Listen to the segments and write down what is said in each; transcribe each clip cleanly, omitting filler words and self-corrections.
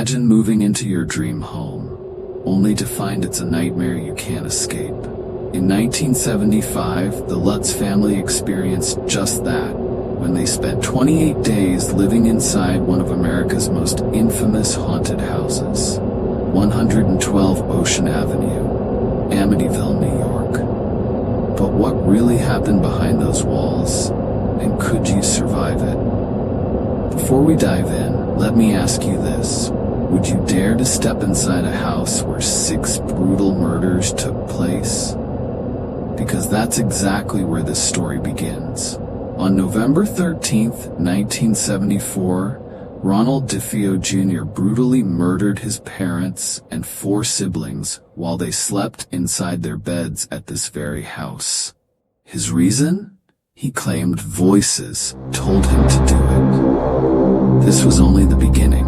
Imagine moving into your dream home, only to find it's a nightmare you can't escape. In 1975, the Lutz family experienced just that, when they spent 28 days living inside one of America's most infamous haunted houses, 112 Ocean Avenue, Amityville, New York. But what really happened behind those walls, and could you survive it? Before we dive in, let me ask you this. Would you dare to step inside a house where 6 brutal murders took place? Because that's exactly where this story begins. On November 13th, 1974, Ronald DeFeo Jr. brutally murdered his parents and 4 siblings while they slept inside their beds at this very house. His reason? He claimed voices told him to do it. This was only the beginning.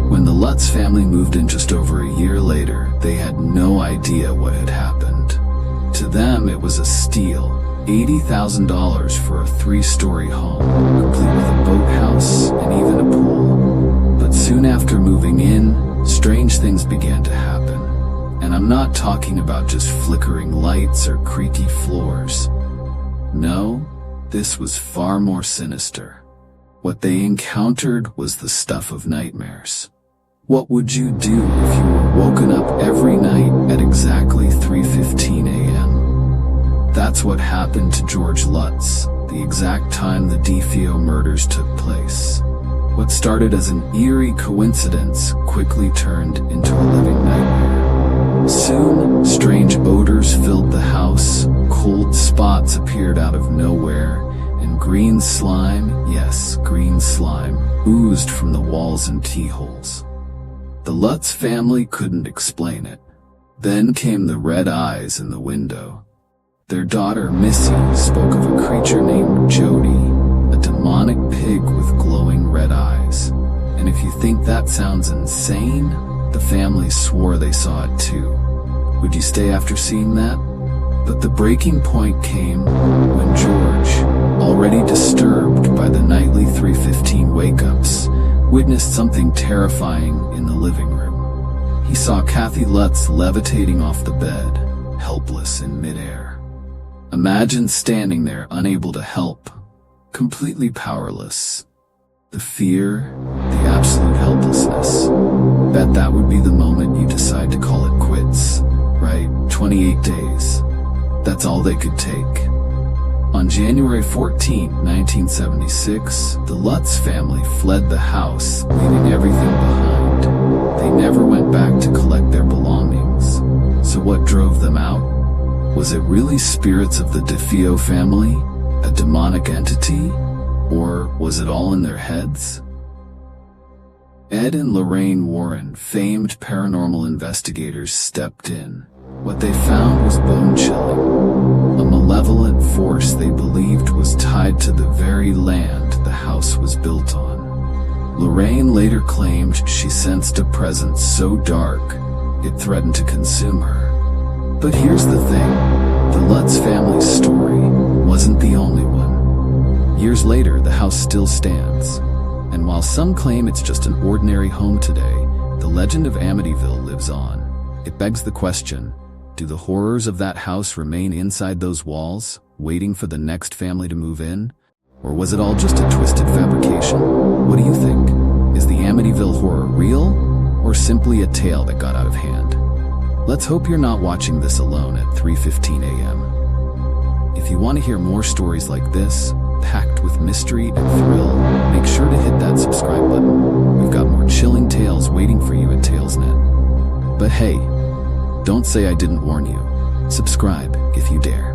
When the Lutz family moved in just over a year later, they had no idea what had happened. To them, it was a steal, $80,000 for a 3-story home, complete with a boathouse and even a pool. But soon after moving in, strange things began to happen. And I'm not talking about just flickering lights or creaky floors. No, this was far more sinister. What they encountered was the stuff of nightmares. What would you do if you were woken up every night at exactly 3:15 a.m.? That's what happened to George Lutz, the exact time the DeFeo murders took place. What started as an eerie coincidence quickly turned into a living nightmare. Soon, strange odors filled the house, cold spots appeared out of nowhere, and green slime, yes, green slime, oozed from the walls and keyholes. The Lutz family couldn't explain it. Then came the red eyes in the window. Their daughter, Missy, spoke of a creature named Jody, a demonic pig with glowing red eyes. And if you think that sounds insane, the family swore they saw it too. Would you stay after seeing that? But the breaking point came when George, already disturbed by the nightly 3:15 wake-ups, witnessed something terrifying in the living room. He saw Kathy Lutz levitating off the bed, helpless in midair. Imagine standing there unable to help, completely powerless. The fear, the absolute helplessness. Bet that would be the moment you decide to call it quits, right? 28 days. That's all they could take. On January 14, 1976, the Lutz family fled the house, leaving everything behind. They never went back to collect their belongings. So what drove them out? Was it really spirits of the DeFeo family? A demonic entity? Or was it all in their heads? Ed and Lorraine Warren, famed paranormal investigators, stepped in. What they found was bone-chilling. A malevolent force they believed was tied to the very land the house was built on. Lorraine later claimed she sensed a presence so dark, it threatened to consume her. But here's the thing, the Lutz family's story wasn't the only one. Years later, the house still stands. And while some claim it's just an ordinary home today, the legend of Amityville lives on. It begs the question, do the horrors of that house remain inside those walls, waiting for the next family to move in? Or was it all just a twisted fabrication? What do you think? Is the Amityville horror real, or simply a tale that got out of hand? Let's hope you're not watching this alone at 3:15 a.m. If you want to hear more stories like this, packed with mystery and thrill, make sure to hit that subscribe button. We've got more chilling tales waiting for you at TalesNet. But hey, don't say I didn't warn you. Subscribe if you dare.